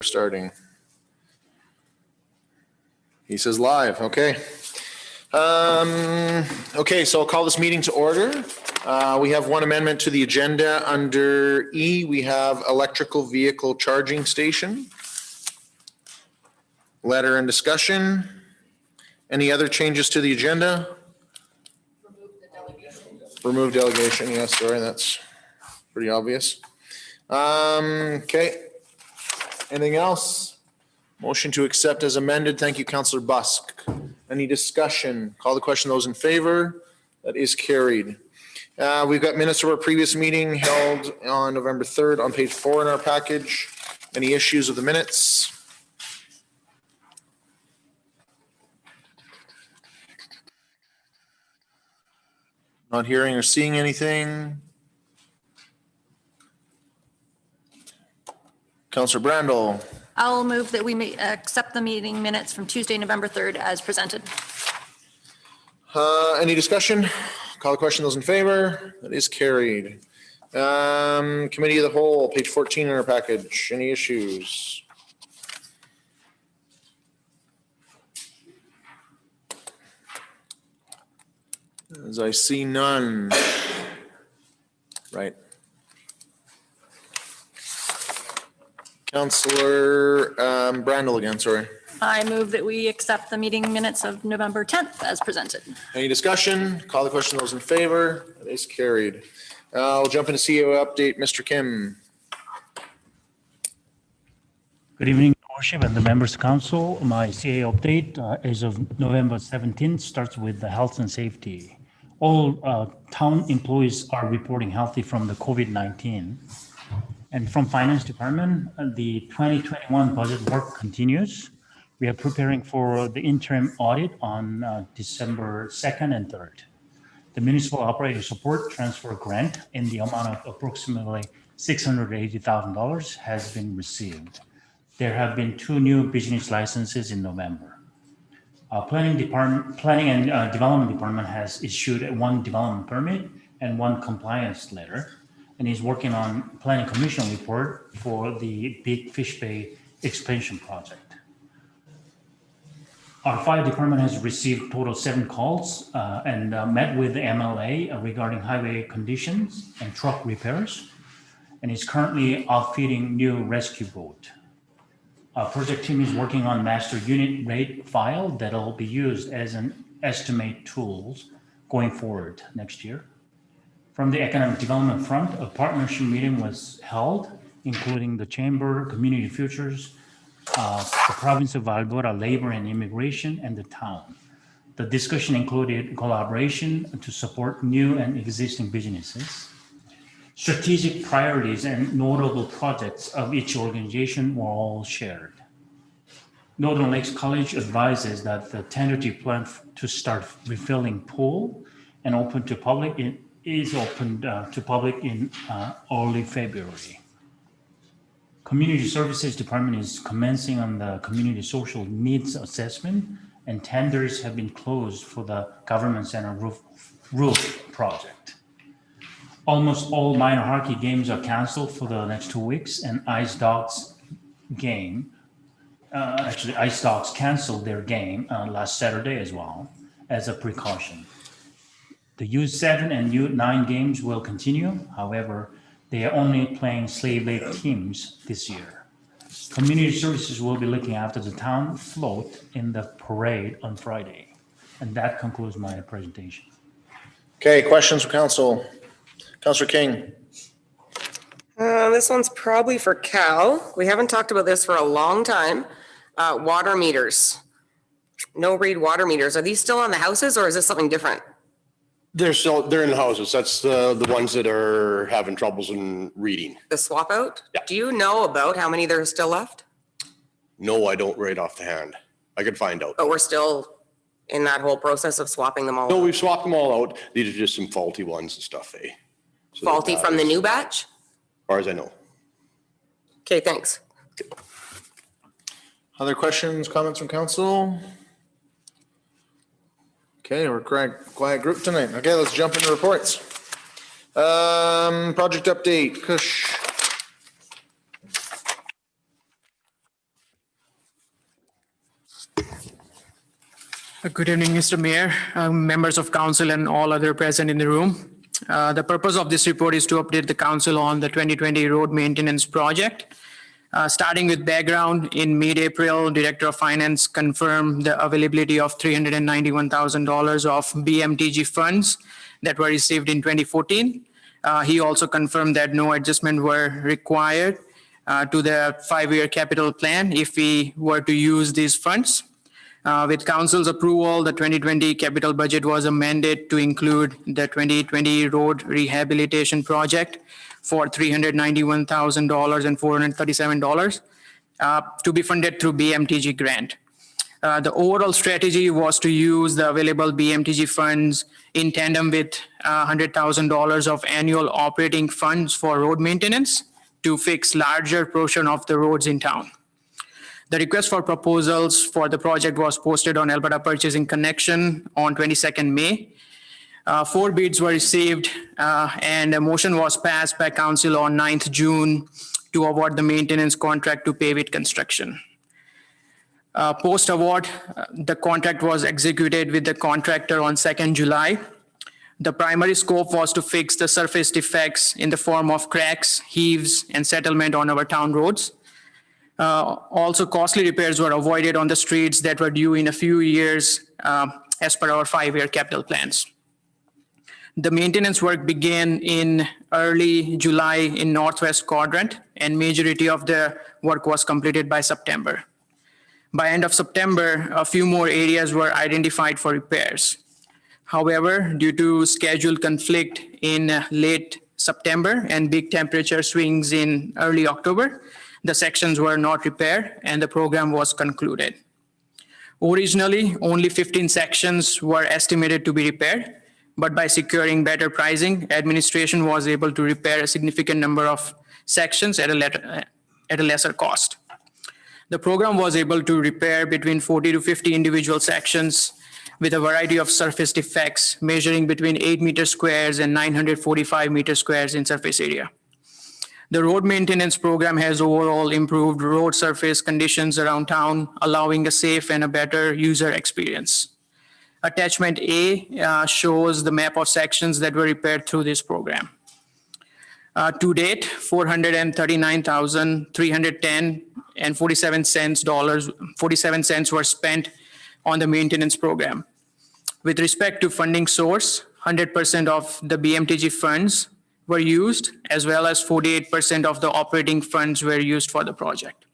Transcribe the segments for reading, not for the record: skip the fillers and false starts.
Starting. He says live, okay. Okay, so I'll call this meeting to order. We have one amendment to the agenda under E. We have electrical vehicle charging station. Letter and discussion. Any other changes to the agenda? Remove the delegation. Remove delegation, yes, sorry, that's pretty obvious. Okay. Anything else? Motion to accept as amended. Thank you, Councillor Busk. Any discussion? Call the question. Those in favor? That is carried. We've got minutes of our previous meeting held on November 3rd on page 4 in our package. Any issues with the minutes? Not hearing or seeing anything. Councillor Brandel. I'll move that we may accept the meeting minutes from Tuesday, November 3rd as presented. Any discussion? Call the question. Those in favor? That is carried. Committee of the whole, page 14 in our package. Any issues? As I see none. Right. Councillor Brandel again, sorry. I move that we accept the meeting minutes of November 10th as presented. Any discussion? Call the question. Those in favor? That is carried. We'll jump into CEO update. Mr. Kim. Good evening, Your Worship and the members of council. My CA update as of November 17th starts with the health and safety. All town employees are reporting healthy from the COVID-19. And from Finance Department, the 2021 budget work continues. We are preparing for the interim audit on December 2nd and 3rd. The Municipal Operating Support Transfer Grant in the amount of approximately $680,000 has been received. There have been 2 new business licenses in November. Planning and Development Department has issued 1 development permit and 1 compliance letter, and is working on Planning Commission report for the Big Fish Bay expansion project. Our fire department has received total 7 calls and met with the MLA regarding highway conditions and truck repairs, and is currently outfitting new rescue boat. Our project team is working on master unit rate file that'll be used as an estimate tools going forward next year. From the economic development front, a partnership meeting was held, including the Chamber, Community Futures, the Province of Alberta Labor and Immigration, and the town. The discussion included collaboration to support new and existing businesses. Strategic priorities and notable projects of each organization were all shared. Northern Lakes College advises that the tentative plan to start refilling pool and open to public is opened to public in early February. Community Services Department is commencing on the Community Social Needs Assessment, and tenders have been closed for the Government Center roof project. Almost all minor hockey games are canceled for the next 2 weeks, and Ice Dogs canceled their game last Saturday as well as a precaution. The U7 and U9 games will continue. However, they are only playing Slave Lake teams this year. Community Services will be looking after the town float in the parade on Friday. And that concludes my presentation. Okay, questions from council? Councillor King. This one's probably for Cal. We haven't talked about this for a long time. Water meters. No read water meters. Are these still on the houses or is this something different? They're in the houses. That's the ones that are having troubles in reading. The swap out? Yeah. Do you know about how many there are still left? No, I don't right off the hand. I could find out. But we're still in that whole process of swapping them all No, out? we've swapped them all out. These are just some faulty ones and stuff, eh? So Faulty from the new batch? As far as I know. Okay, thanks. Other questions, comments from council? Okay, we're quiet group tonight. Okay, let's jump into reports. Project update, Kush. Good evening, Mr. Mayor, members of council and all other present in the room. The purpose of this report is to update the council on the 2020 road maintenance project. Starting with background, in mid-April, Director of Finance confirmed the availability of $391,000 of BMTG funds that were received in 2014. He also confirmed that no adjustment were required to the 5-year capital plan if we were to use these funds. With council's approval, the 2020 capital budget was amended to include the 2020 road rehabilitation project for $391,000 and $437 to be funded through BMTG grant. The overall strategy was to use the available BMTG funds in tandem with $100,000 of annual operating funds for road maintenance to fix larger portion of the roads in town. The request for proposals for the project was posted on Alberta Purchasing Connection on 22nd May. 4 bids were received and a motion was passed by council on 9th June to award the maintenance contract to Pavit Construction. Post-award, the contract was executed with the contractor on 2nd July. The primary scope was to fix the surface defects in the form of cracks, heaves, and settlement on our town roads. Also, costly repairs were avoided on the streets that were due in a few years as per our 5-year capital plans. The maintenance work began in early July in Northwest Quadrant, and majority of the work was completed by September. By end of September, a few more areas were identified for repairs. However, due to schedule conflict in late September and big temperature swings in early October, the sections were not repaired and the program was concluded. Originally, only 15 sections were estimated to be repaired, but by securing better pricing, administration was able to repair a significant number of sections at a lesser cost. The program was able to repair between 40 to 50 individual sections with a variety of surface defects measuring between 8 meter squares and 945 meter squares in surface area. The road maintenance program has overall improved road surface conditions around town, allowing a safe and a better user experience. Attachment A shows the map of sections that were repaired through this program. To date, $439,310 and 47 cents were spent on the maintenance program. With respect to funding source, 100% of the BMTG funds were used, as well as 48% of the operating funds were used for the project,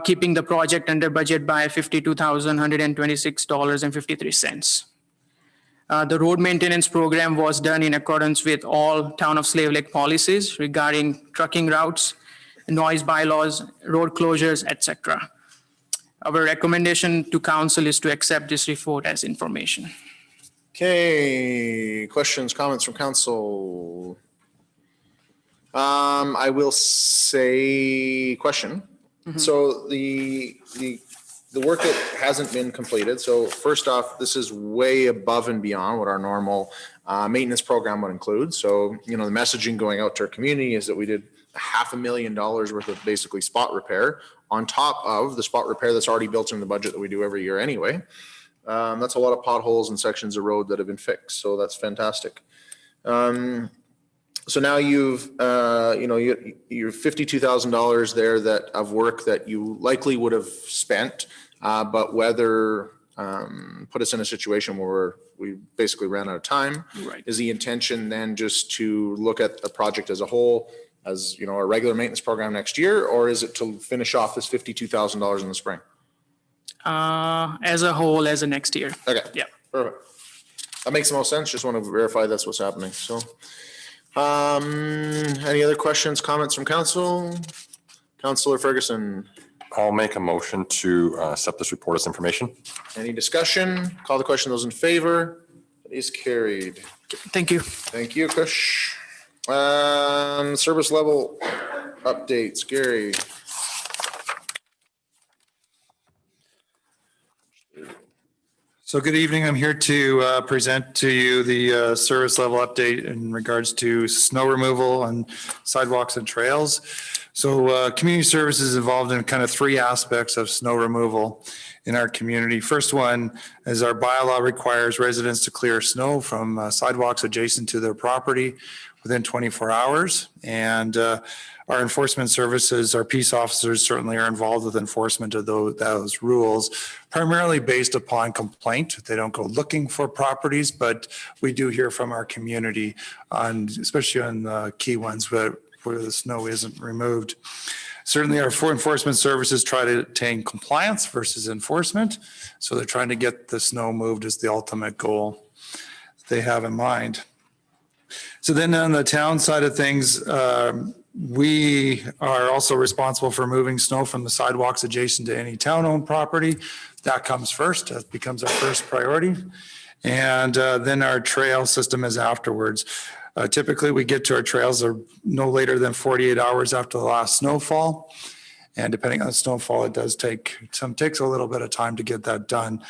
keeping the project under budget by $52,126.53. The road maintenance program was done in accordance with all Town of Slave Lake policies regarding trucking routes, noise bylaws, road closures, etc. Our recommendation to council is to accept this report as information. Okay, questions, comments from council? I will say question. So the work that hasn't been completed. So first off, this is way above and beyond what our normal maintenance program would include. So, you know, the messaging going out to our community is that we did $500,000 worth of basically spot repair on top of the spot repair that's already built in the budget that we do every year anyway. That's a lot of potholes and sections of road that have been fixed. So that's fantastic. So now you've, you're $52,000 there that of work that you likely would have spent, but weather put us in a situation where we basically ran out of time. Right. Is the intention then just to look at the project as a whole, as you know, a regular maintenance program next year, or is it to finish off this $52,000 in the spring? As a whole, as a next year. Okay. Yeah. Perfect. That makes the most sense. Just want to verify that's what's happening. So, any other questions, comments from council? Councillor Ferguson, I'll make a motion to accept this report as information. any discussion? Call the question. Those in favor? It is carried. Thank you. Thank you, Kush. Service level updates, Gary. So good evening. I'm here to present to you the service level update in regards to snow removal on sidewalks and trails. So community services is involved in kind of three aspects of snow removal in our community. First one is our bylaw requires residents to clear snow from sidewalks adjacent to their property within 24 hours. And our enforcement services, our peace officers certainly are involved with enforcement of those rules, primarily based upon complaint. They don't go looking for properties, but we do hear from our community on, especially on key ones where the snow isn't removed. Certainly our enforcement services try to attain compliance versus enforcement. So they're trying to get the snow moved as the ultimate goal they have in mind. So then on the town side of things, we are also responsible for moving snow from the sidewalks adjacent to any town-owned property. That comes first, that becomes our first priority. And then our trail system is afterwards. Typically, we get to our trails no later than 48 hours after the last snowfall. And depending on the snowfall, it does takes a little bit of time to get that done.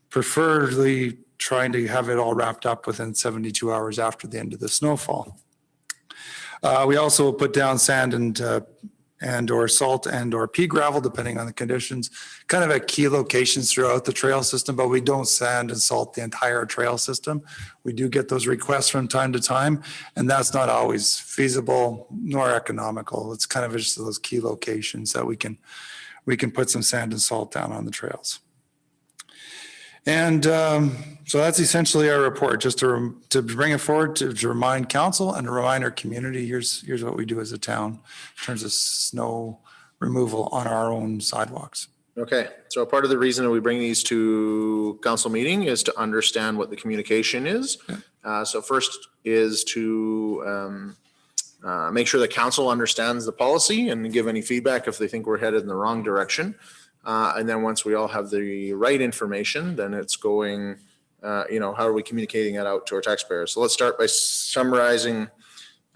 Preferably trying to have it all wrapped up within 72 hours after the end of the snowfall. We also put down sand and or salt and or pea gravel, depending on the conditions, kind of at key locations throughout the trail system, but we don't sand and salt the entire trail system. We do get those requests from time to time, and that's not always feasible nor economical. It's kind of just those key locations that we can put some sand and salt down on the trails. And so that's essentially our report, just to bring it forward, to remind council and to remind our community, here's what we do as a town in terms of snow removal on our own sidewalks. Okay, so part of the reason that we bring these to council meeting is to understand what the communication is. So first is to make sure that council understands the policy and give any feedback if they think we're headed in the wrong direction. And then once we all have the right information, then it's going, how are we communicating that out to our taxpayers? So let's start by summarizing.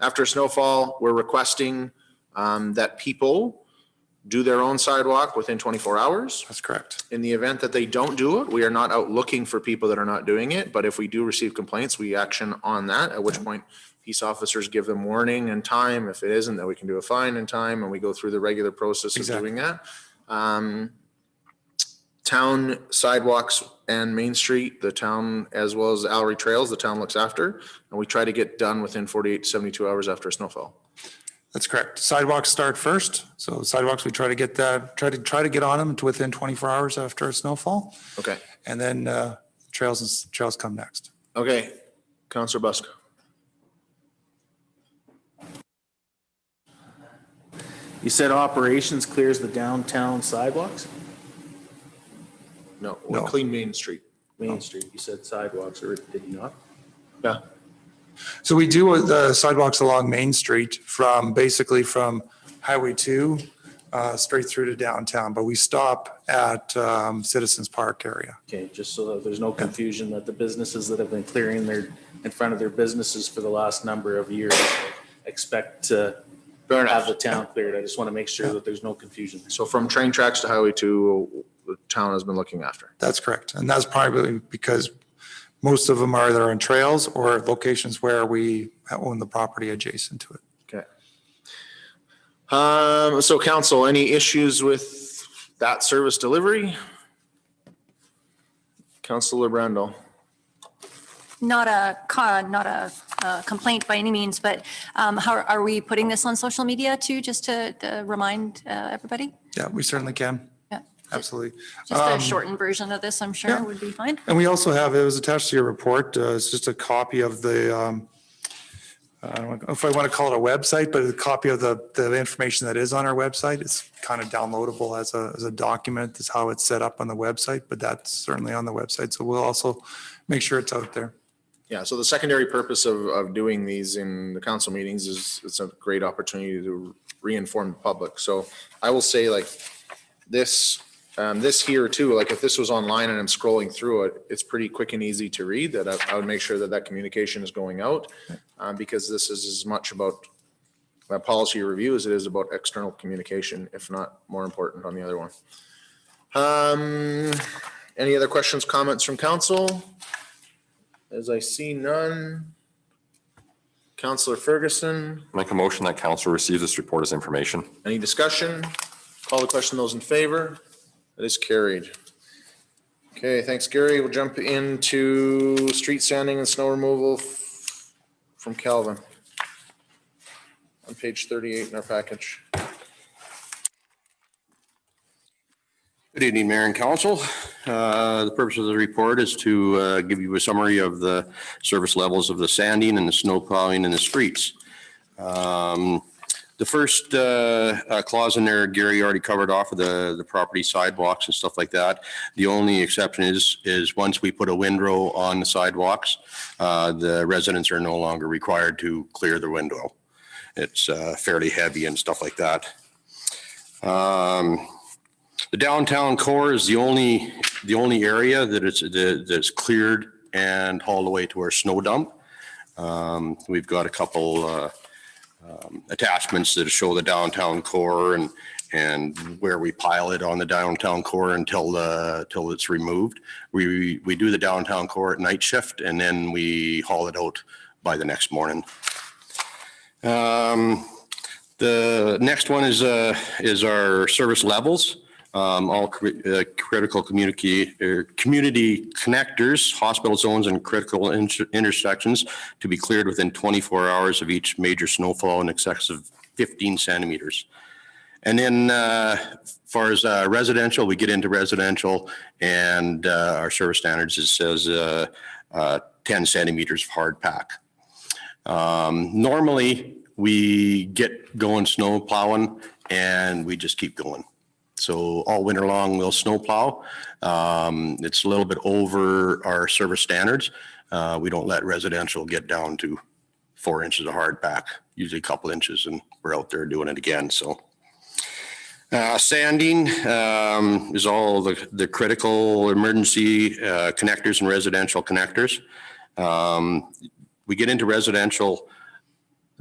After snowfall, we're requesting that people do their own sidewalk within 24 hours. That's correct. In the event that they don't do it, we are not out looking for people that are not doing it. But if we do receive complaints, we action on that, at which point peace officers give them warning and time. If it isn't, then we can do a fine in time, and we go through the regular process of doing that. Town sidewalks and Main Street, the town, as well as the Allery Trails, the town looks after, and we try to get done within 48 to 72 hours after a snowfall. That's correct. Sidewalks start first. So sidewalks, we try to get on them to within 24 hours after a snowfall. Okay. And then trails come next. Okay. Councillor Busk. You said operations clears the downtown sidewalks? No, we'll clean Main Street. Main Street, you said sidewalks, or did you not? Yeah. So we do the sidewalks along Main Street basically from Highway 2 straight through to downtown, but we stop at Citizens Park area. Okay, just so that there's no confusion that the businesses that have been clearing in front of their businesses for the last number of years expect to have the town cleared. I just want to make sure that there's no confusion. So from train tracks to Highway 2, the town has been looking after. That's correct. And that's probably because most of them are either on trails or locations where we own the property adjacent to it. Okay. So council, any issues with that service delivery? Councillor Brandel. Not a complaint by any means, but how are we putting this on social media too, just to remind everybody? Yeah, we certainly can. Yeah. Absolutely. Just a shortened version of this, I'm sure would be fine. And we also have, it was attached to your report, it's just a copy of the, I don't know if I want to call it a website, but a copy of the information that is on our website. It's kind of downloadable as a document. That's how it's set up on the website, but that's certainly on the website. So we'll also make sure it's out there. Yeah, so the secondary purpose of doing these in the council meetings is it's a great opportunity to re-inform the public. So I will say like this here too, like if this was online and I'm scrolling through it, it's pretty quick and easy to read. That I would make sure that communication is going out because this is as much about policy review as it is about external communication, if not more important on the other one. Any other questions, comments from council? As I see none. Councillor Ferguson. Make a motion that council receives this report as information. Any discussion? Call the question. Those in favor? That is carried. Okay, thanks, Gary. We'll jump into street sanding and snow removal from Calvin on page 38 in our package. Good evening, Mayor and Council. The purpose of the report is to give you a summary of the service levels of the sanding and the snow plowing in the streets. The first clause in there, Gary already covered off of the property sidewalks and stuff like that. The only exception is once we put a windrow on the sidewalks, the residents are no longer required to clear the window. It's fairly heavy and stuff like that. The downtown core is the only area that's cleared and hauled away to our snow dump. We've got a couple attachments that show the downtown core and where we pile it on the downtown core until it's removed. We do the downtown core at night shift and then we haul it out by the next morning. The next one is our service levels. All critical community connectors, hospital zones, and critical intersections to be cleared within 24 hours of each major snowfall in excess of 15 centimeters. And then as far as residential, we get into residential and our service standards, it says 10 centimeters of hard pack. Normally, we get going snow plowing and we just keep going. So all winter long, we'll snow plow. It's a little bit over our service standards. We don't let residential get down to 4 inches of hard pack, usually a couple inches, and we're out there doing it again. So sanding is all the critical emergency connectors and residential connectors. We get into residential,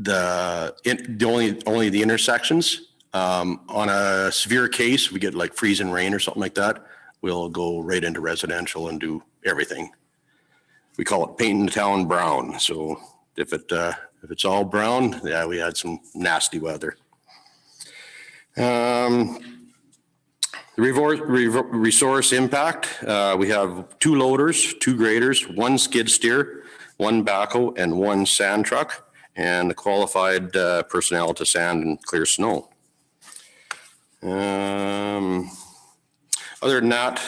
only the intersections. On a severe case, we get like freezing rain or something like that, we'll go right into residential and do everything. We call it painting the town brown. So if it's all brown, yeah, we had some nasty weather. The resource impact, we have 2 loaders, 2 graders, 1 skid steer, 1 backhoe, and 1 sand truck, and the qualified personnel to sand and clear snow. Other than that,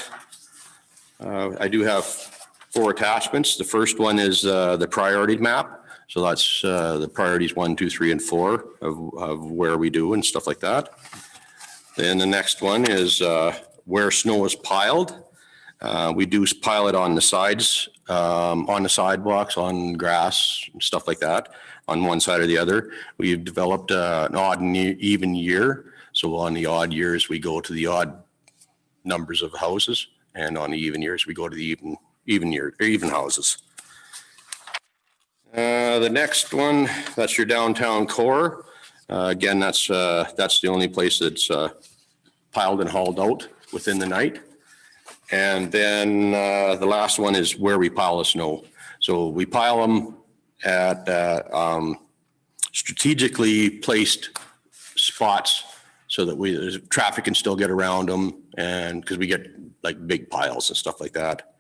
I do have 4 attachments. The first one is the priority map. So that's the priorities 1, 2, 3, and 4 of where we do and stuff like that. Then the next one is where snow is piled. We do pile it on the sides, on the sidewalks, on grass, and stuff like that, on one side or the other. We've developed an odd and even year. So on the odd years, we go to the odd numbers of houses, and on the even years, we go to the even houses. The next one, that's your downtown core. Again, that's the only place that's piled and hauled out within the night. And then the last one is where we pile the snow. So we pile them at strategically placed spots so that traffic can still get around them, and because we get like big piles and stuff like that.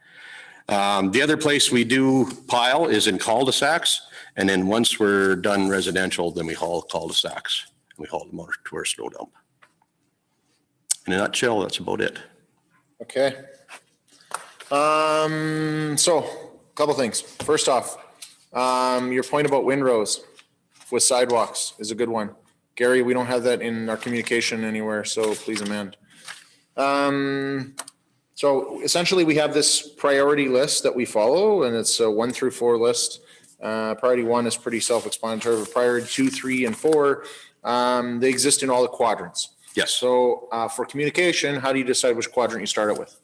The other place we do pile is in cul-de-sacs, and then once we're done residential, then we haul cul-de-sacs and we haul them over to our snow dump. In a nutshell, that's about it. Okay. So a couple things. First off, your point about windrows with sidewalks is a good one. Gary, we don't have that in our communication anywhere, so please amend. So essentially we have this priority list that we follow, and it's a 1 through 4 list. Priority 1 is pretty self-explanatory, but priority 2, 3, and 4, they exist in all the quadrants. Yes. So for communication, how do you decide which quadrant you start it with?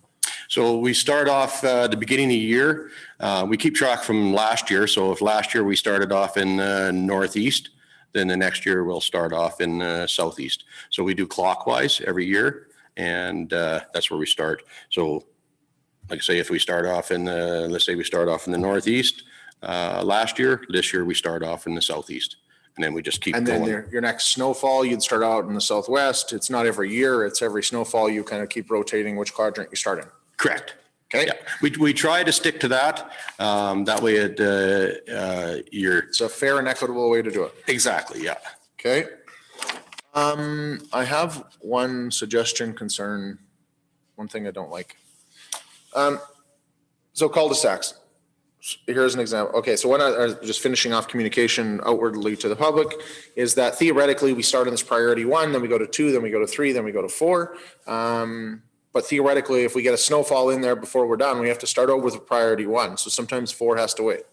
So we start off the beginning of the year. We keep track from last year. So if last year we started off in northeast, then the next year we'll start off in southeast. So we do clockwise every year, and that's where we start. So like I say, if we start off in let's say we start off in the northeast, last year. This year we start off in the southeast, and then we just keep And going. then your next snowfall, you'd start out in the southwest. It's not every year, it's every snowfall. You kind of keep rotating which quadrant you start in. Correct. Okay? Yeah, we try to stick to that. That way you're. It's a fair and equitable way to do it. Exactly, yeah. Okay. I have one suggestion, concern, one thing I don't like. So cul-de-sacs. Here's an example. Okay, so when just finishing off communication outwardly to the public is that theoretically we start on this priority 1, then we go to 2, then we go to 3, then we go to 4. But theoretically, if we get a snowfall in there before we're done, we have to start over with a priority 1. So sometimes 4 has to wait.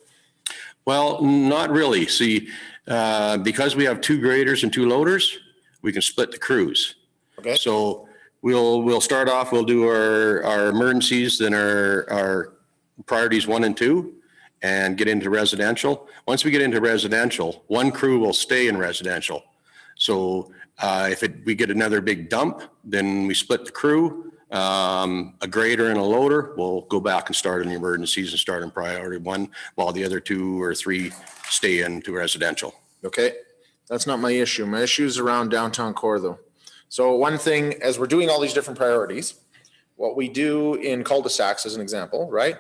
Well, not really. See, because we have 2 graders and 2 loaders, we can split the crews. Okay. So we'll start off, we'll do our emergencies, then our priorities 1 and 2, and get into residential. Once we get into residential, 1 crew will stay in residential. So if we get another big dump, then we split the crew. A grader and a loader will go back and start in the emergencies and start in priority 1, while the other 2 or 3 stay into residential. Okay, that's not my issue. My issue is around downtown core though. So one thing, as we're doing all these different priorities, what we do in cul-de-sacs as an example, right?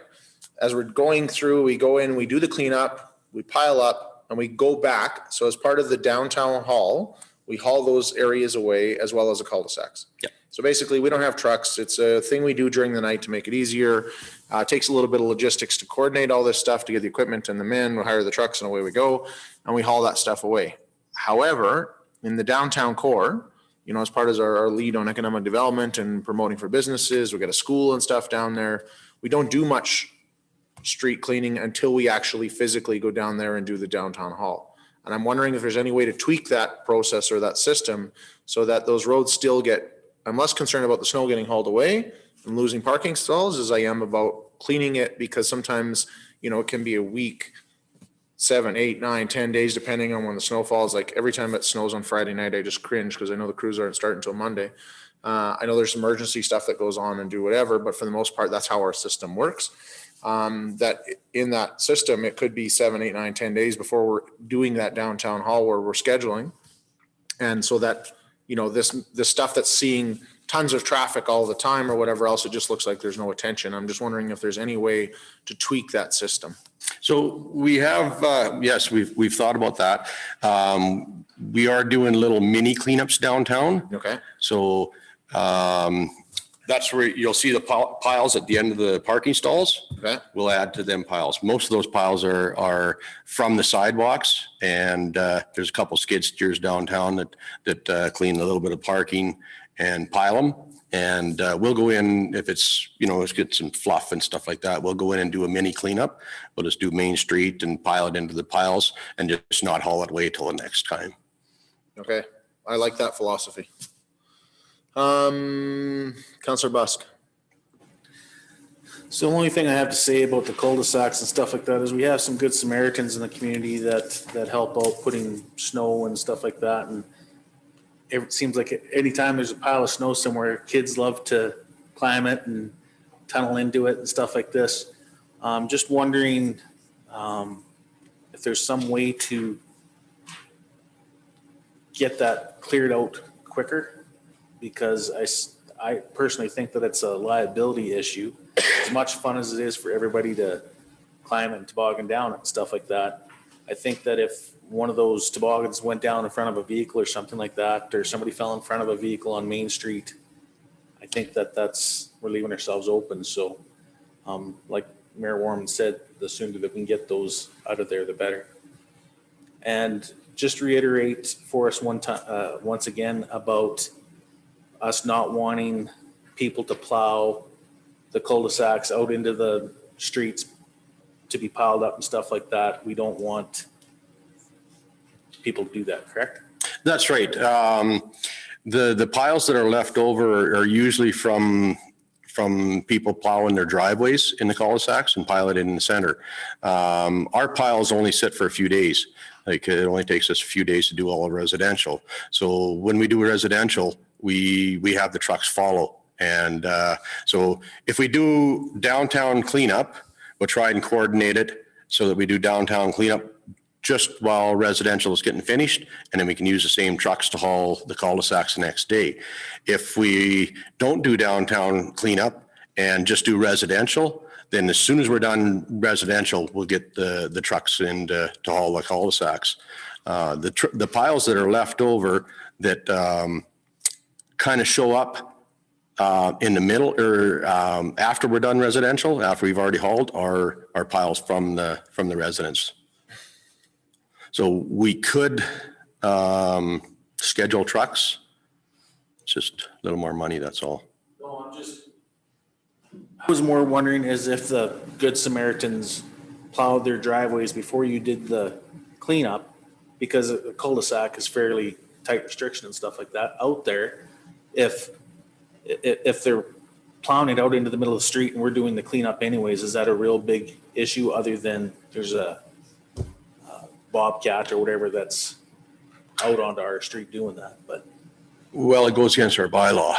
As we're going through, we go in, we do the cleanup, we pile up, and we go back. So as part of the downtown haul, we haul those areas away as well as the cul-de-sacs. Yeah. So basically, we don't have trucks. It's a thing we do during the night to make it easier. It takes a little bit of logistics to coordinate all this stuff, to get the equipment and the men, we hire the trucks and away we go, and we haul that stuff away. However, in the downtown core, as part of our lead on economic development and promoting for businesses, we got a school and stuff down there. We don't do much street cleaning until we actually physically go down there and do the downtown haul. And I'm wondering if there's any way to tweak that process or that system so that those roads still I'm less concerned about the snow getting hauled away and losing parking stalls as I am about cleaning it, because sometimes, it can be a week, 7, 8, 9, 10 days, depending on when the snow falls. Like every time it snows on Friday night, I just cringe because I know the crews aren't starting until Monday. I know there's emergency stuff that goes on and do whatever, but for the most part, that's how our system works. That in that system, it could be 7, 8, 9, 10 days before we're doing that downtown haul where we're scheduling. And so that, this stuff that's seeing tons of traffic all the time or whatever else, it just looks like there's no attention. I'm just wondering if there's any way to tweak that system. So we have, yes, we've thought about that. We are doing little mini cleanups downtown. Okay. So that's where you'll see the piles at the end of the parking stalls. Okay. We'll add to them piles. Most of those piles are from the sidewalks, and there's a couple skid steers downtown that clean a little bit of parking and pile them. And we'll go in if it's, let's get some fluff and stuff like that. We'll go in and do a mini cleanup. We'll just do Main Street and pile it into the piles and just not haul it away till the next time. Okay. I like that philosophy. Councillor Busk. So the only thing I have to say about the cul-de-sacs and stuff like that is we have some good Samaritans in the community that help out putting snow and stuff like that. And it seems like anytime there's a pile of snow somewhere, kids love to climb it and tunnel into it and stuff like this. Just wondering if there's some way to get that cleared out quicker, because I personally think that it's a liability issue. As much fun as it is for everybody to climb and toboggan down and stuff like that, I think that if one of those toboggans went down in front of a vehicle or something like that, or somebody fell in front of a vehicle on Main Street, I think we're leaving ourselves open. So like Mayor Warman said, the sooner that we can get those out of there, the better. And just reiterate for us once again about us not wanting people to plow the cul-de-sacs out into the streets to be piled up and stuff like that. We don't want people to do that, correct? That's right. The piles that are left over are usually from people plowing their driveways in the cul-de-sacs and pile it in the center. Our piles only sit for a few days. Like it only takes us a few days to do all of residential. So when we do residential, we have the trucks follow. And so if we do downtown cleanup, we'll try and coordinate it so that we do downtown cleanup just while residential is getting finished, and then we can use the same trucks to haul the cul-de-sacs the next day. If we don't do downtown cleanup and just do residential, then as soon as we're done residential, we'll get the trucks in to haul the cul-de-sacs. The piles that are left over that kind of show up in the middle or after we're done residential, after we've already hauled, are piles from the residents. So we could schedule trucks. It's just a little more money, that's all. No, I was more wondering is if the Good Samaritans plowed their driveways before you did the cleanup, because the cul-de-sac is fairly tight restriction and stuff like that out there. If they're plowing it out into the middle of the street and we're doing the cleanup anyways, is that a real big issue other than there's a bobcat or whatever that's out onto our street doing that? But Well, it goes against our bylaw.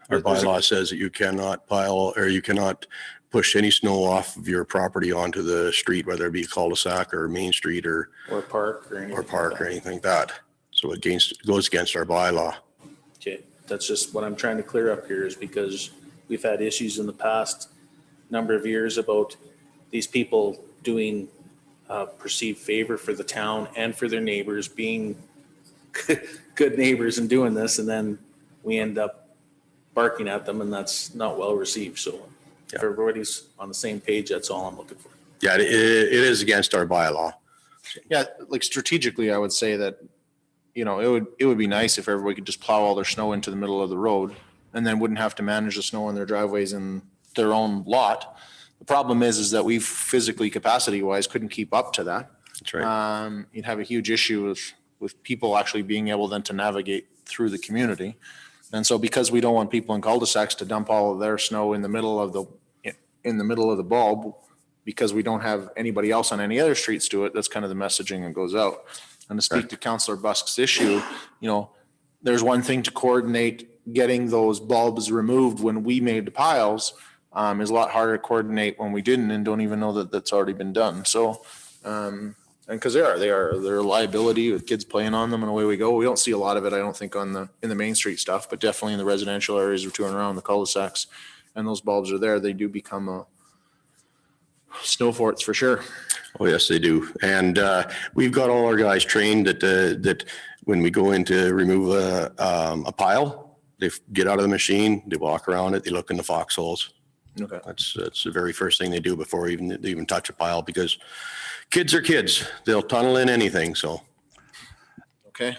Our bylaw says that you cannot pile or you cannot push any snow off of your property onto the street, whether it be cul-de-sac or Main Street or park or anything. or anything like that. So it goes against our bylaw. Okay, that's just what I'm trying to clear up here, is because we've had issues in the past number of years about these people doing perceived favor for the town and for their neighbors, being good neighbors and doing this, and then we end up barking at them, and that's not well received. So if everybody's on the same page, that's all I'm looking for. Yeah, it is against our bylaw. Yeah, like strategically, I would say that, you know, it would be nice if everybody could just plow all their snow into the middle of the road and then wouldn't have to manage the snow on their driveways in their own lot. The problem is that we physically, capacity wise, couldn't keep up to that. That's right. You'd have a huge issue with people actually being able then to navigate through the community. And so because we don't want people in cul-de-sacs to dump all of their snow in the middle of the bulb, because we don't have anybody else on any other streets do it, that's kind of the messaging that goes out. And to speak to Councillor Busk's issue, you know, there's one thing to coordinate getting those bulbs removed when we made the piles, is a lot harder to coordinate when we didn't and don't even know that that's already been done. So, and because they're a liability with kids playing on them and away we go. We don't see a lot of it, I don't think, in the Main Street stuff, but definitely in the residential areas we're touring around the cul-de-sacs, and those bulbs are there, they do become a snow forts for sure. Oh, yes, they do. And we've got all our guys trained that when we go in to remove a pile, they get out of the machine, they walk around it, they look in the foxholes. Okay. That's the very first thing they do before they even touch a pile, because kids are kids. They'll tunnel in anything, so. Okay.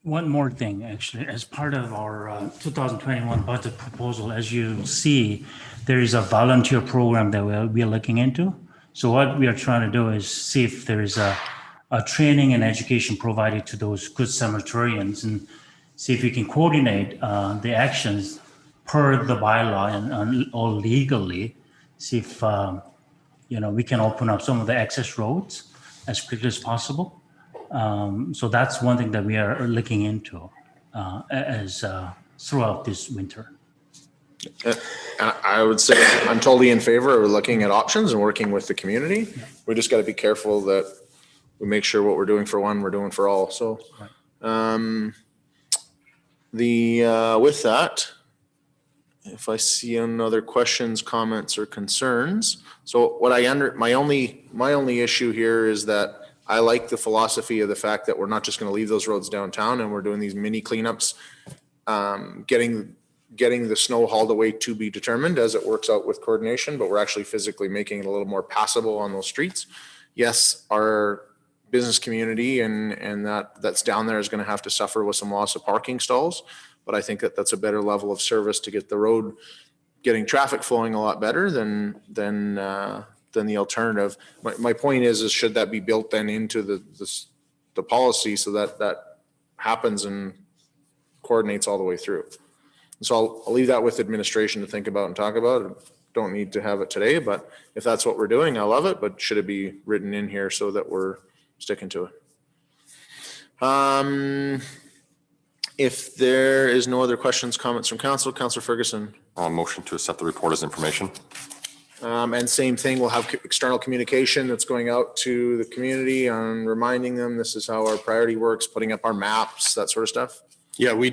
One more thing, actually, as part of our 2021 budget proposal, as you see, there is a volunteer program that we're looking into. So what we are trying to do is see if there is a training and education provided to those Good Samaritans, and see if we can coordinate the actions per the bylaw and all legally. See if we can open up some of the access roads as quickly as possible. So that's one thing that we are looking into as throughout this winter. I would say I'm totally in favor of looking at options and working with the community. We just got to be careful that we make sure what we're doing for one, we're doing for all. So, with that, if I see any other questions, comments, or concerns. So my only issue here is that I like the philosophy of the fact that we're not just going to leave those roads downtown and we're doing these mini cleanups, getting the snow hauled away to be determined as it works out with coordination, but we're actually physically making it a little more passable on those streets. Yes, our business community and that's down there is going to have to suffer with some loss of parking stalls, but I think that that's a better level of service to get the road, getting traffic flowing a lot better than the alternative. My point is should that be built then into the policy so that happens and coordinates all the way through. So I'll leave that with administration to think about and talk about. Don't need to have it today, but if that's what we're doing, I love it, but should it be written in here so that we're sticking to it? If there is no other questions, comments from council, Councillor Ferguson. Motion to accept the report as information. And same thing, we'll have external communication that's going out to the community on reminding them this is how our priority works, putting up our maps, that sort of stuff. Yeah, we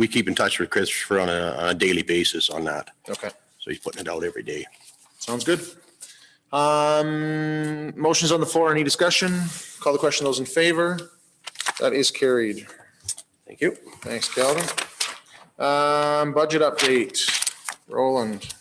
keep in touch with Christopher on a daily basis on that. Okay, So he's putting it out every day. sounds good. Motions on the floor, any discussion? Call the question, those in favor? That is carried. Thank you. Thanks, Calvin. Budget update, Roland.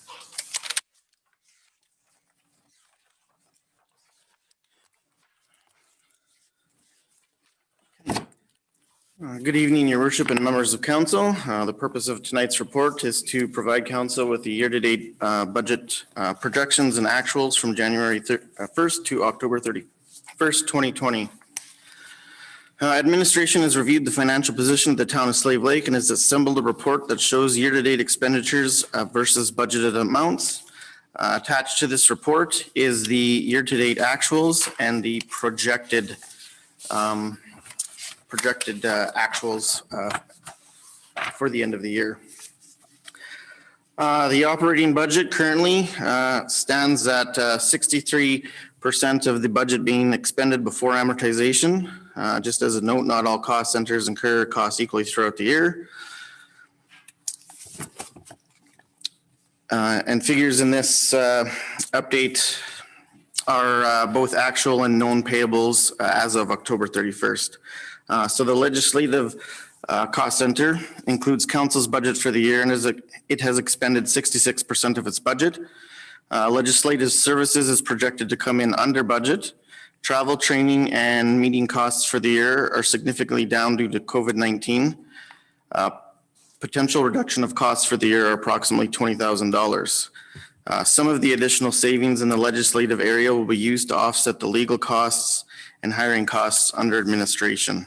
Good evening, your worship and members of council. The purpose of tonight's report is to provide council with the year-to-date budget projections and actuals from January 1st to October 31st, 2020. Administration has reviewed the financial position of the town of Slave Lake and has assembled a report that shows year-to-date expenditures versus budgeted amounts. Attached to this report is the year-to-date actuals and the projected actuals for the end of the year. The operating budget currently stands at 63% of the budget being expended before amortization. Just as a note, not all cost centers incur costs equally throughout the year. And figures in this update are both actual and known payables as of October 31st. So the legislative cost center includes council's budget for the year and it has expended 66% of its budget. Legislative services is projected to come in under budget. Travel, training, and meeting costs for the year are significantly down due to COVID-19. Potential reduction of costs for the year are approximately $20,000. Some of the additional savings in the legislative area will be used to offset the legal costs and hiring costs under administration.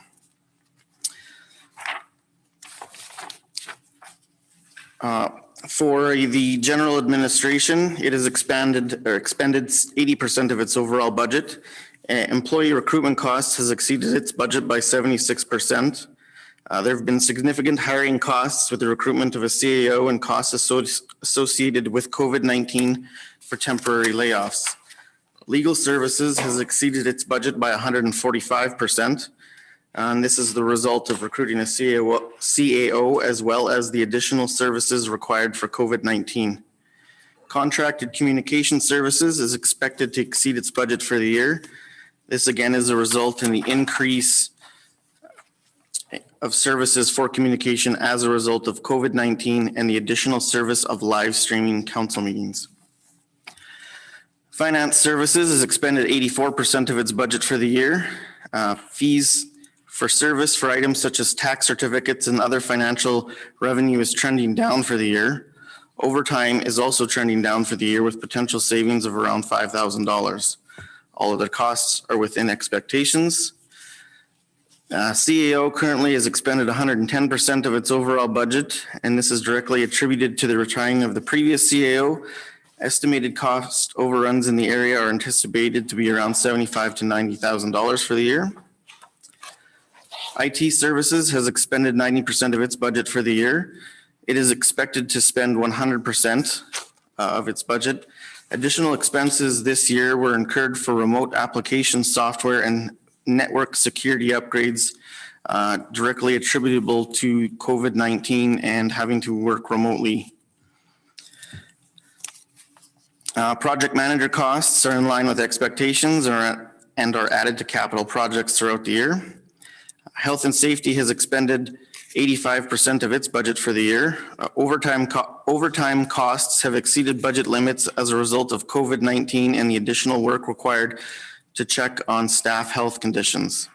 For the general administration, it has expended 80% of its overall budget. Employee recruitment costs has exceeded its budget by 76%. There have been significant hiring costs with the recruitment of a CAO and costs associated with COVID-19 for temporary layoffs. Legal services has exceeded its budget by 145%. And this is the result of recruiting a CAO as well as the additional services required for COVID-19. Contracted communication services is expected to exceed its budget for the year. This again is a result in the increase of services for communication as a result of COVID-19 and the additional service of live streaming council meetings. Finance services has expended 84% of its budget for the year. Fees for service for items such as tax certificates and other financial revenue is trending down for the year. Overtime is also trending down for the year with potential savings of around $5,000. All other costs are within expectations. CAO currently has expended 110% of its overall budget, and this is directly attributed to the retiring of the previous CAO. Estimated cost overruns in the area are anticipated to be around $75,000 to $90,000 for the year. IT services has expended 90% of its budget for the year. It is expected to spend 100% of its budget. Additional expenses this year were incurred for remote application software and network security upgrades directly attributable to COVID-19 and having to work remotely. Project manager costs are in line with expectations and are added to capital projects throughout the year. Health and safety has expended 85% of its budget for the year. Overtime costs have exceeded budget limits as a result of COVID-19 and the additional work required to check on staff health conditions.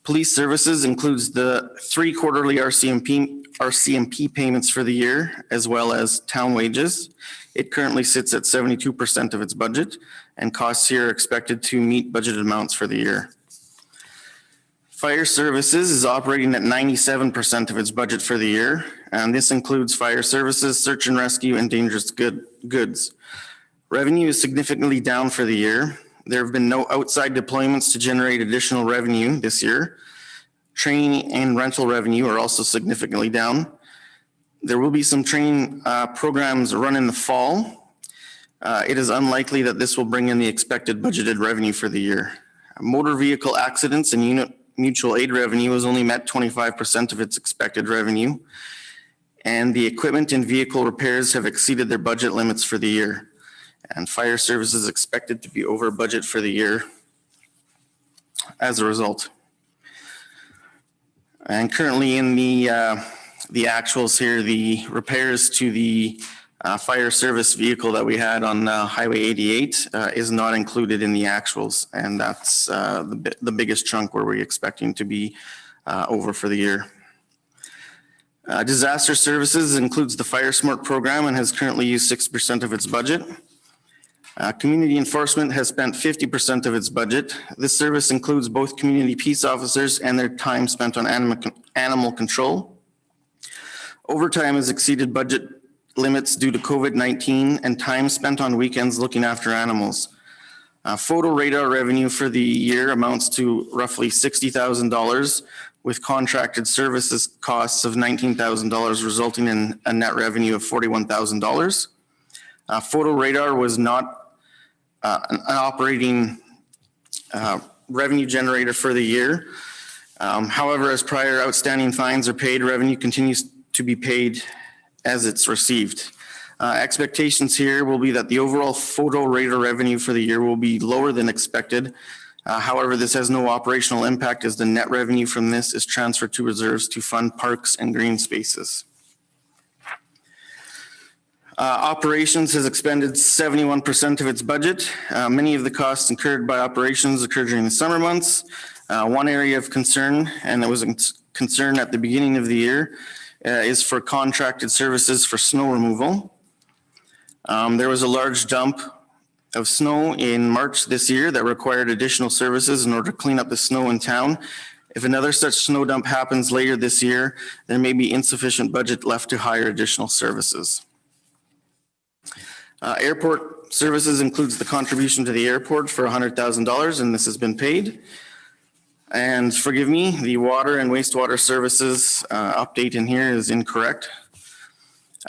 Police services includes the 3 quarterly RCMP payments for the year, as well as town wages. It currently sits at 72% of its budget, and costs here are expected to meet budgeted amounts for the year. Fire services is operating at 97% of its budget for the year, and this includes fire services, search and rescue, and dangerous goods. Revenue is significantly down for the year. There have been no outside deployments to generate additional revenue this year. Training and rental revenue are also significantly down. There will be some training programs run in the fall. it is unlikely that this will bring in the expected budgeted revenue for the year. Motor vehicle accidents and unit mutual aid revenue has only met 25% of its expected revenue, and the equipment and vehicle repairs have exceeded their budget limits for the year. And fire services expected to be over budget for the year as a result. And currently in the actuals here, the repairs to the fire service vehicle that we had on Highway 88 is not included in the actuals. And that's the biggest chunk where we're expecting to be over for the year. Disaster services includes the Fire Smart program and has currently used 6% of its budget. Community enforcement has spent 50% of its budget. This service includes both community peace officers and their time spent on animal control. Overtime has exceeded budget limits due to COVID-19 and time spent on weekends looking after animals. Photo radar revenue for the year amounts to roughly $60,000 with contracted services costs of $19,000, resulting in a net revenue of $41,000. Photo radar was not an operating revenue generator for the year. However, as prior outstanding fines are paid, revenue continues to be paid as it's received. Expectations here will be that the overall photo radar revenue for the year will be lower than expected. However, this has no operational impact as the net revenue from this is transferred to reserves to fund parks and green spaces. Operations has expended 71% of its budget. Many of the costs incurred by operations occur during the summer months. One area of concern, and it was a concern at the beginning of the year, is for contracted services for snow removal. There was a large dump of snow in March this year that required additional services in order to clean up the snow in town. If another such snow dump happens later this year, there may be insufficient budget left to hire additional services. Airport services includes the contribution to the airport for $100,000, and this has been paid. And forgive me, the water and wastewater services update in here is incorrect.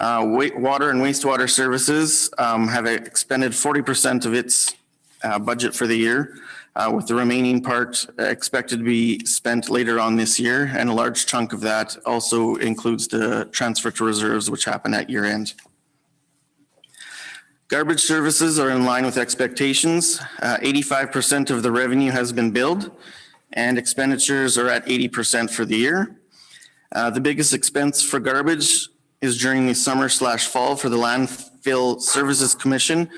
Water and wastewater services have expended 40% of its budget for the year, with the remaining part expected to be spent later on this year. And a large chunk of that also includes the transfer to reserves, which happen at year end. Garbage services are in line with expectations. 85% of the revenue has been billed, and expenditures are at 80% for the year. The biggest expense for garbage is during the summer/fall for the Landfill Services Commission,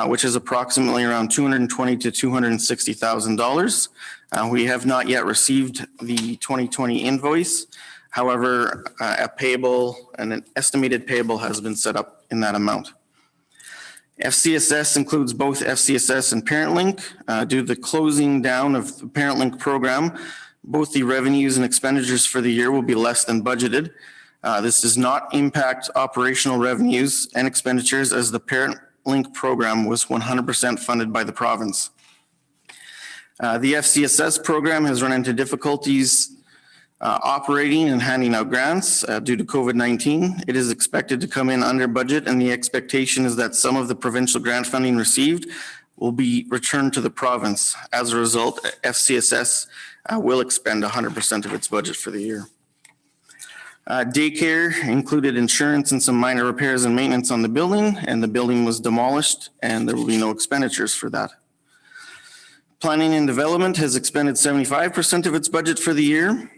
which is approximately around $220,000 to $260,000. We have not yet received the 2020 invoice. However, an estimated payable has been set up in that amount. FCSS includes both FCSS and ParentLink. Due to the closing down of the ParentLink program, both the revenues and expenditures for the year will be less than budgeted. This does not impact operational revenues and expenditures as the ParentLink program was 100% funded by the province. The FCSS program has run into difficulties operating and handing out grants due to COVID-19. It is expected to come in under budget, and the expectation is that some of the provincial grant funding received will be returned to the province. As a result, FCSS will expend 100% of its budget for the year. Daycare included insurance and some minor repairs and maintenance on the building, and the building was demolished, and there will be no expenditures for that. Planning and development has expended 75% of its budget for the year,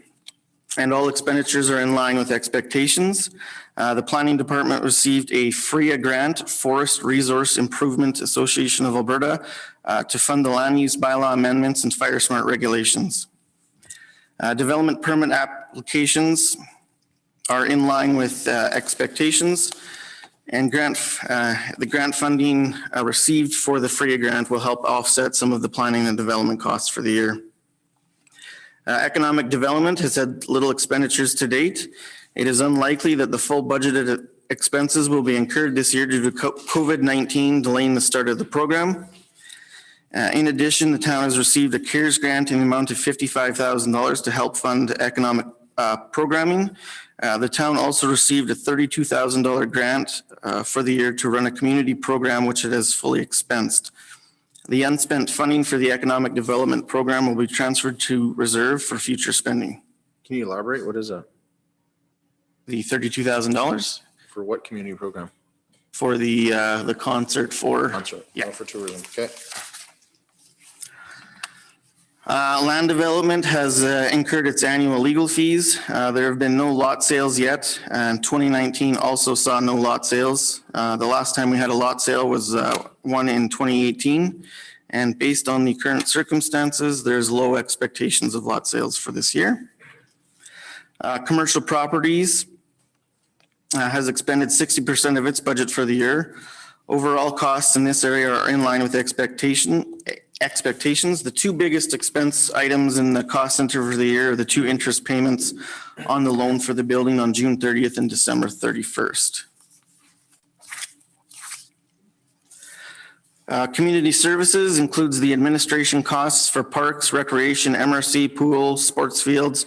and all expenditures are in line with expectations. The planning department received a FRIA grant, Forest Resource Improvement Association of Alberta, to fund the land use bylaw amendments and fire smart regulations. Development permit applications are in line with expectations, and the grant funding received for the FRIA grant will help offset some of the planning and development costs for the year. Economic development has had little expenditures to date. It is unlikely that the full budgeted expenses will be incurred this year due to COVID-19 delaying the start of the program. In addition, the town has received a CARES grant in the amount of $55,000 to help fund economic programming. The town also received a $32,000 grant for the year to run a community program, which it has fully expensed. The unspent funding for the economic development program will be transferred to reserve for future spending. Can you elaborate? What is that? The $32,000 For what community program? for the concert for. Concert. Yeah. Oh, for tourism. Okay. Land development has incurred its annual legal fees. There have been no lot sales yet, and 2019 also saw no lot sales. The last time we had a lot sale was one in 2018, and based on the current circumstances, there's low expectations of lot sales for this year. Commercial properties has expended 60% of its budget for the year. Overall costs in this area are in line with expectations. The two biggest expense items in the cost center for the year are the two interest payments on the loan for the building on June 30th and December 31st. Community services includes the administration costs for parks, recreation, MRC, pool, sports fields,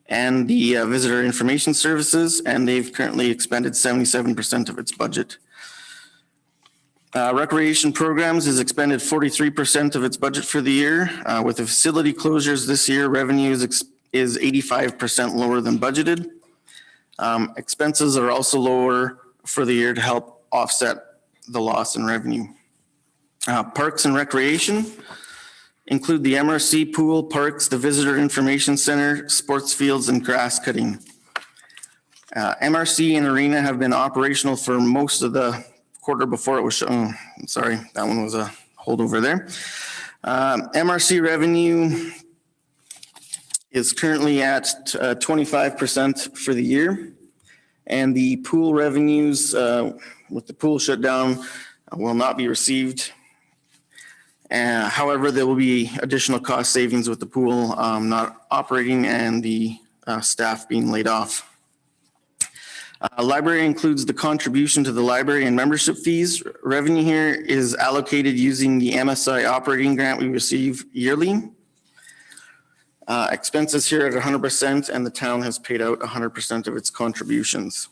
and the visitor information services, and they've currently expended 77% of its budget. Recreation programs has expended 43% of its budget for the year. With the facility closures this year, revenue is 85% lower than budgeted. Expenses are also lower for the year to help offset the loss in revenue. Parks and recreation include the MRC, pool, parks, the visitor information center, sports fields, and grass cutting. MRC and arena have been operational for most of the quarter before it was shown. Sorry, that one was a holdover there. MRC revenue is currently at 25% for the year. And the pool revenues with the pool shut down will not be received. However, there will be additional cost savings with the pool not operating and the staff being laid off. Library includes the contribution to the library and membership fees. Revenue here is allocated using the MSI operating grant we receive yearly. Expenses here at 100%, and the town has paid out 100% of its contributions.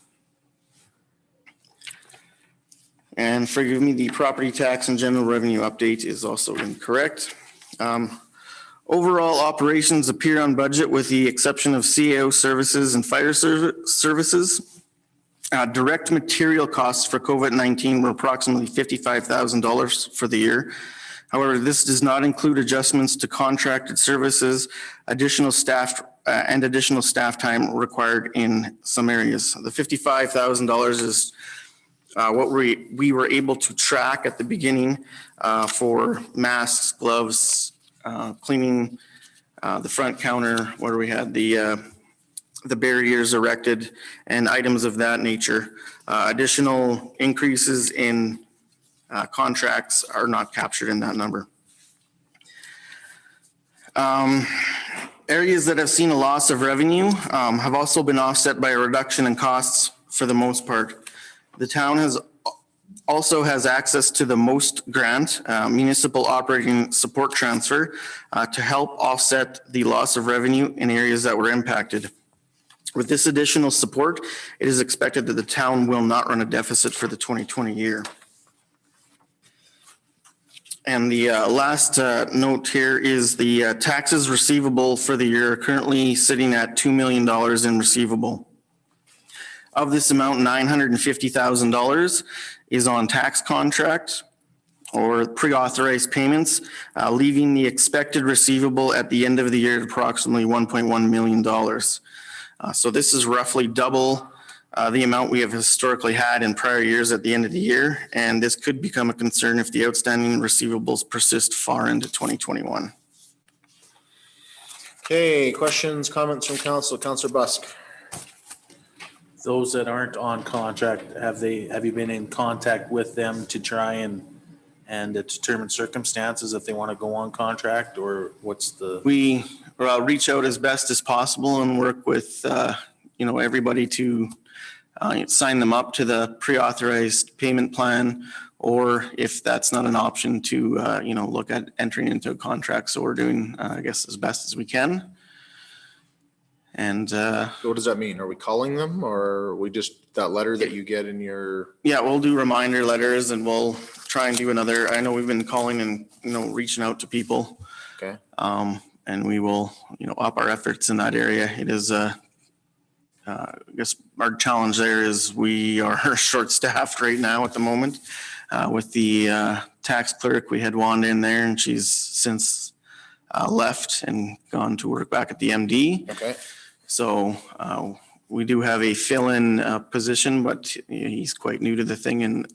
And forgive me, the property tax and general revenue update is also incorrect. Overall operations appear on budget with the exception of CAO services and fire services. Direct material costs for COVID-19 were approximately $55,000 for the year. However, this does not include adjustments to contracted services, additional staff time required in some areas. The $55,000 is what we were able to track at the beginning for masks, gloves, cleaning the front counter where we had the barriers erected and items of that nature. Additional increases in contracts are not captured in that number. Areas that have seen a loss of revenue have also been offset by a reduction in costs for the most part. The town also has access to the MOST grant, municipal operating support transfer, to help offset the loss of revenue in areas that were impacted. With this additional support, it is expected that the town will not run a deficit for the 2020 year. And the last note here is the taxes receivable for the year are currently sitting at $2 million in receivable. Of this amount, $950,000 is on tax contract or pre-authorized payments, leaving the expected receivable at the end of the year at approximately $1.1 million. So this is roughly double the amount we have historically had in prior years at the end of the year, and this could become a concern if the outstanding receivables persist far into 2021. Okay, questions, comments from council? Councillor Busk. Those that aren't on contract, have you been in contact with them to try and determine circumstances if they want to go on contract, or what's the? We reach out as best as possible and work with everybody to sign them up to the pre-authorized payment plan, or if that's not an option to look at entering into a contract. So we're doing I guess as best as we can. And What does that mean? Are we calling them or we just, that letter that you get in your, yeah, we'll do reminder letters and we'll try and do another. I know we've been calling and, reaching out to people. okay? And we will, up our efforts in that area. It is, I guess our challenge there is we are short-staffed right now at the moment. With the tax clerk, we had Wanda in there and she's since left and gone to work back at the MD. Okay. So we do have a fill-in position, but he's quite new to the thing and,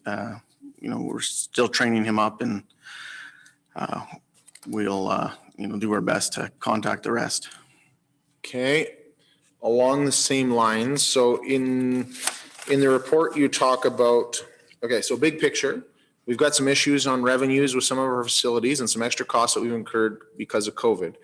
we're still training him up and we'll, do our best to contact the rest. Okay, along the same lines, so in the report, you talk about, okay, so big picture, we've got some issues on revenues with some of our facilities and some extra costs that we've incurred because of COVID.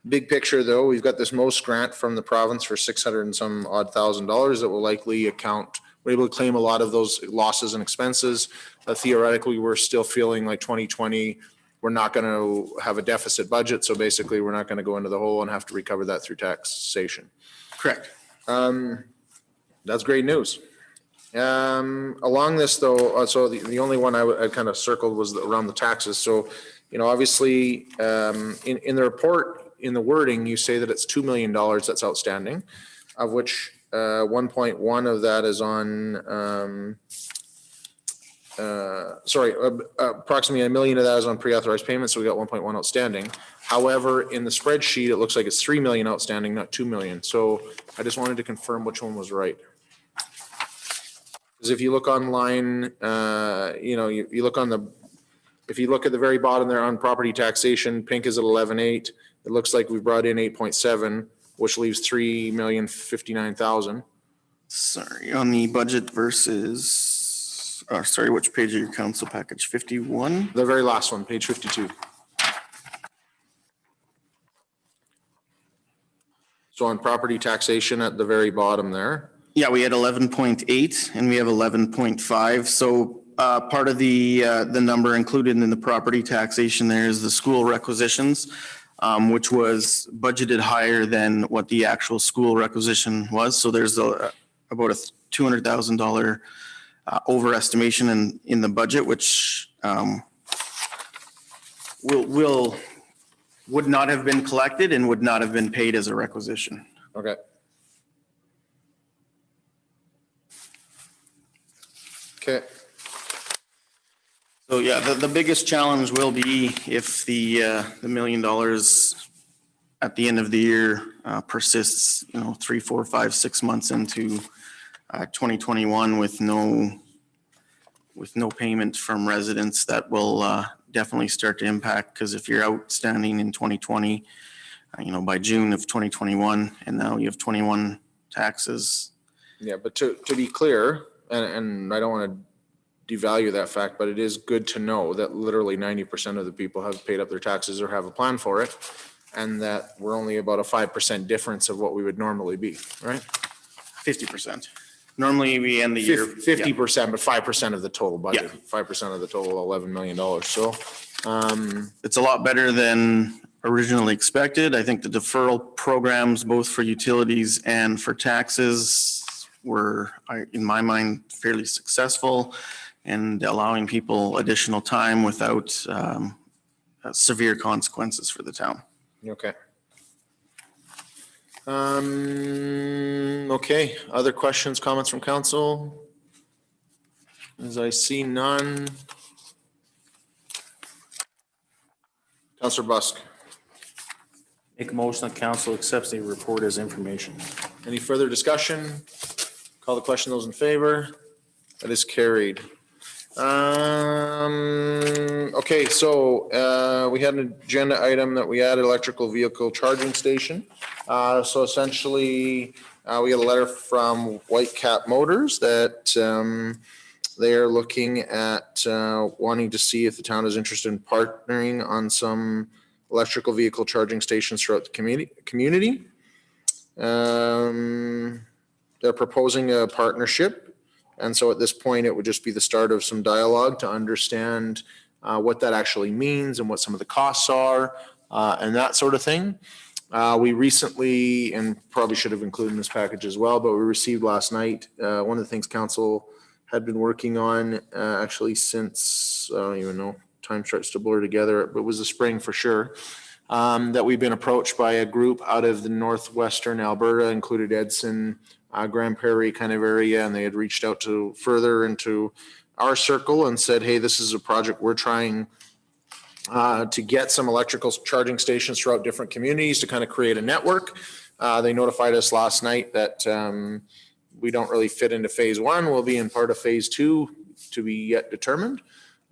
Big picture though, we've got this most grant from the province for 600 and some odd $1,000 that will likely account, we're able to claim a lot of those losses and expenses. Theoretically, we're still feeling like 2020, we're not going to have a deficit budget. So basically we're not going to go into the hole and have to recover that through taxation. Correct. That's great news. Along this though, so the only one I kind of circled was around the taxes. So, obviously in the report, in the wording, you say that it's $2 million that's outstanding, of which 1.1 of that is on, approximately $1 million of that is on pre-authorized payments, so we got 1.1 outstanding. However, in the spreadsheet, it looks like it's 3 million outstanding, not 2 million. So I just wanted to confirm which one was right. Because if you look online, you look on the, if you look at the very bottom there on property taxation, pink is at 11.8. It looks like we brought in 8.7, which leaves 3,059,000. Sorry, on the budget versus, which page of your council package? 51? The very last one, page 52. So on property taxation at the very bottom there. Yeah, we had 11.8 and we have 11.5. So part of the number included in the property taxation there is the school requisitions, which was budgeted higher than what the actual school requisition was. So there's about a $200,000 overestimation in the budget, which would not have been collected and would not have been paid as a requisition. Okay. Okay. So yeah, the biggest challenge will be if the $1 million at the end of the year persists, 3, 4, 5, 6 months into 2021 with no payment from residents. That will definitely start to impact, because if you're outstanding in 2020, by June of 2021, and now you have 21 taxes. Yeah, but to be clear, and I don't want to devalue that fact, but it is good to know that literally 90% of the people have paid up their taxes or have a plan for it, and that we're only about a 5% difference of what we would normally be, right? 50%. Normally we end the year. 50%, but 5% of the total budget, 5% of the total $11 million. So it's a lot better than originally expected. I think the deferral programs, both for utilities and for taxes, were, in my mind, fairly successful, and allowing people additional time without severe consequences for the town. okay. Okay, other questions, comments from council? As I see none. Councillor Busk, Make a motion that council accepts the report as information. any further discussion? Call the question, those in favor? That is carried. Okay, so we had an agenda item that we added, electrical vehicle charging station. So essentially, we got a letter from White Cap Motors that they are looking at wanting to see if the town is interested in partnering on some electrical vehicle charging stations throughout the community. They're proposing a partnership. And so at this point, it would just be the start of some dialogue to understand what that actually means and what some of the costs are and that sort of thing. We recently, and probably should have included in this package as well, but we received last night, one of the things council had been working on, actually since, I don't even know, time starts to blur together, but it was the spring for sure. That we've been approached by a group out of the northwestern Alberta, included Edson, Grand Prairie kind of area, and they had reached out to further into our circle and said, hey, this is a project we're trying to get some electrical charging stations throughout different communities to kind of create a network. They notified us last night that we don't really fit into phase one. We'll be in part of phase two to be yet determined.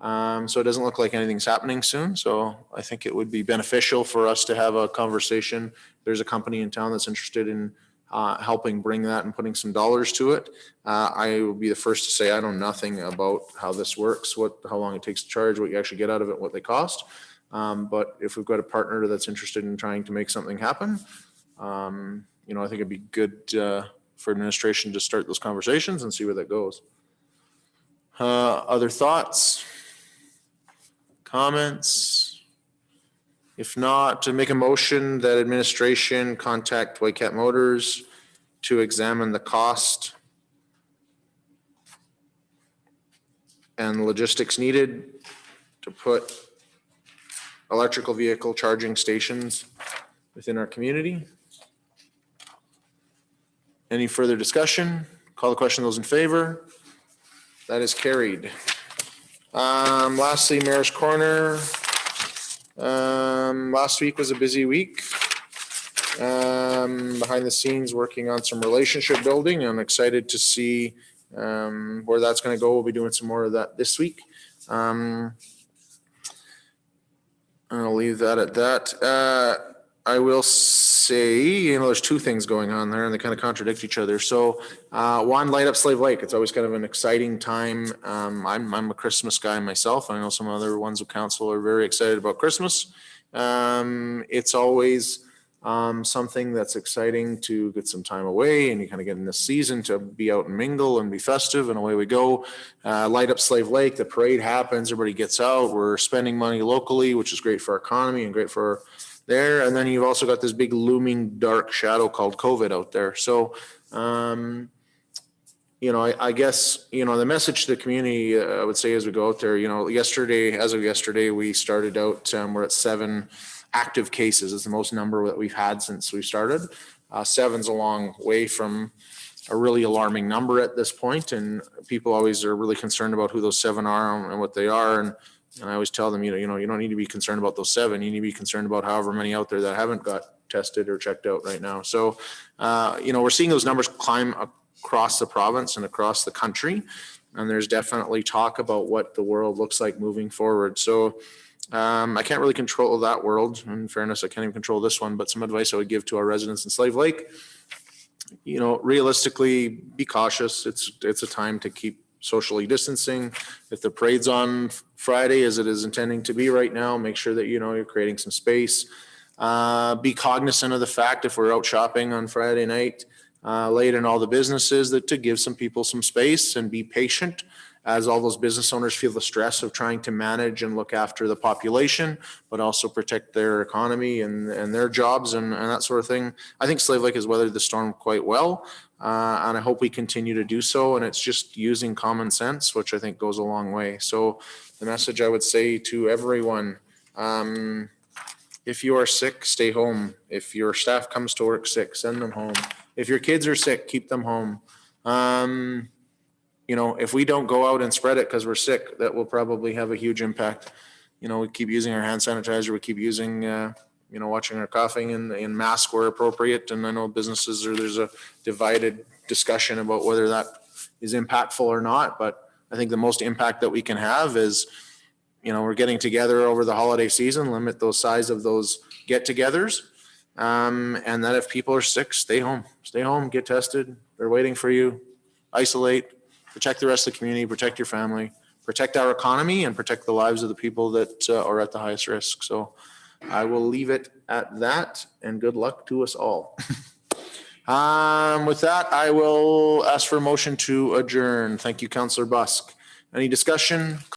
So it doesn't look like anything's happening soon. So I think it would be beneficial for us to have a conversation. There's a company in town that's interested in helping bring that and putting some dollars to it. I will be the first to say I know nothing about how this works, how long it takes to charge, what you actually get out of it, what they cost. But if we've got a partner that's interested in trying to make something happen, I think it'd be good for administration to start those conversations and see where that goes. Other thoughts? Comments? If not, to make a motion that administration contact Whitecat Motors to examine the cost and logistics needed to put electrical vehicle charging stations within our community. Any further discussion? Call the question. Those in favor? That is carried. Lastly, Mayor's Corner. Last week was a busy week. Behind the scenes working on some relationship building. I'm excited to see where that's going to go. We'll be doing some more of that this week. I'll leave that at that. I will say, there's two things going on there and they kind of contradict each other. So one, light up Slave Lake. It's always kind of an exciting time. I'm a Christmas guy myself. I know some other ones of council are very excited about Christmas. It's always something that's exciting to get some time away and you kind of get in this season to be out and mingle and be festive and away we go. Light up Slave Lake. The parade happens. Everybody gets out. We're spending money locally, which is great for our economy and great for there. And then you've also got this big looming dark shadow called COVID out there. So, I guess, the message to the community, I would say as we go out there, as of yesterday, we started out, we're at 7 active cases. It's the most number that we've had since we started. 7's a long way from a really alarming number at this point. And people always are really concerned about who those 7 are and what they are. And I always tell them, you don't need to be concerned about those 7. You need to be concerned about however many out there that haven't got tested or checked out right now. So, we're seeing those numbers climb across the province and across the country. And there's definitely talk about what the world looks like moving forward. So I can't really control that world. In fairness, I can't even control this one, but some advice I would give to our residents in Slave Lake, realistically, be cautious. It's a time to keep socially distancing. If the parade's on Friday, as it is intending to be right now, make sure that you're creating some space. Be cognizant of the fact if we're out shopping on Friday night, late in all the businesses, that to give some people some space and be patient as all those business owners feel the stress of trying to manage and look after the population, but also protect their economy and their jobs and that sort of thing. I think Slave Lake has weathered the storm quite well. And I hope we continue to do so. And it's just using common sense, which I think goes a long way. So the message I would say to everyone, if you are sick, stay home. If your staff comes to work sick, send them home. If your kids are sick, keep them home. If we don't go out and spread it because we're sick, that will probably have a huge impact. We keep using our hand sanitizer. We keep using, watching our coughing and mask where appropriate. And I know businesses there's a divided discussion about whether that is impactful or not. But I think the most impact that we can have is, we're getting together over the holiday season, limit those size of those get-togethers. And that if people are sick, stay home, get tested. They're waiting for you. Isolate, protect the rest of the community, protect your family, protect our economy, and protect the lives of the people that are at the highest risk. So I will leave it at that, and good luck to us all. With that, I will ask for a motion to adjourn. Thank you, Councillor Busk. Any discussion?